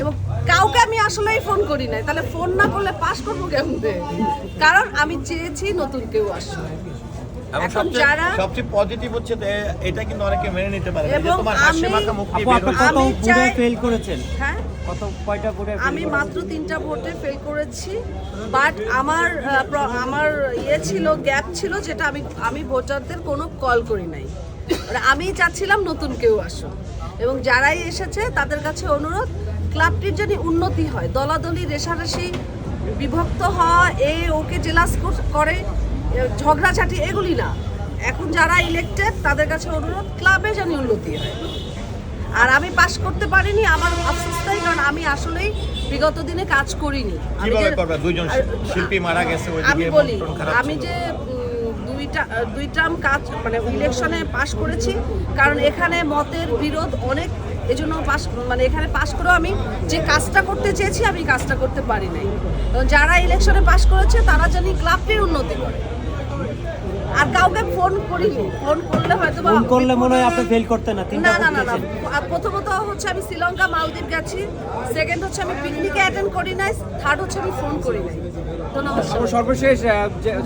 এবং কাউকে আমি আসলেই ফোন করি নাই, তাহলে ফোন না করলে পাস করবো কেমনে? কারণ আমি চেয়েছি নতুন কেউ আসবে। এবং এখন যারা সবচেয়ে পজিটিভ হচ্ছে যে এটা কিন্তু অনেকে মেনে নিতে পারে না, যে এবং তোমার হাসি আমি- মাখা মুখ দিয়ে আপু বের আপনি হচ্ছে। কত আমি ভোটে চাই- ফেল করেছেন? হ্যাঁ, কয়টা ভোটে আমি মাত্র 3টা ভোটে ফেল করেছি, বাট আমার ছিল, গ্যাপ ছিল, যেটা আমি ভোটারদের কোনো কল করি নাই। আমি চাচ্ছিলাম নতুন কেউ আসুক, এবং যারাই এসেছে তাদের কাছে অনুরোধ, ক্লাবটির যদি উন্নতি হয়, দলাদলি রেশারেশি বিভক্ত হওয়া, ওকে জেলাস করে ঝগড়াঝাটি এগুলি না। এখন যারা ইলেক্টেড তাদের কাছে অনুরোধ, ক্লাবে যেন উন্নতি হয়। আর আমি পাস করতে পারিনি, আমার আফসোস তাই, কারণ আমি আসলেই বিগত দিনে কাজ করিনি। কিভাবে করবে? দুইজন শিল্পী মারা গেছে, আমি ওইদিকে বলি, মন খারাপ আমি ছিল। যে দুই টার্ম কাজ মানে ইলেকশনে পাশ করেছি, কারণ এখানে মতের বিরোধ অনেক, এজন্য এখানে পাশ করেও আমি যে কাজটা করতে চেয়েছি আমি কাজটা করতে পারি নাই। যারা ইলেকশনে পাশ করেছে তারা জানি ক্লাবটির উন্নতি করে। আর কাউকে ফোন করিনি, ফোন করলে হয়তো ফোন করলে মনে হয় আপনি ফেল করতেন না। না না না না, প্রথমত হচ্ছে আমি শ্রীলঙ্কা মালদ্বীপ গেছি, সেকেন্ড হচ্ছে আমি পিকনিকে অ্যাটেন্ড করি নাই, থার্ড হচ্ছে আমি ফোন করি নাই। ধন্যবাদ। সর্বশেষ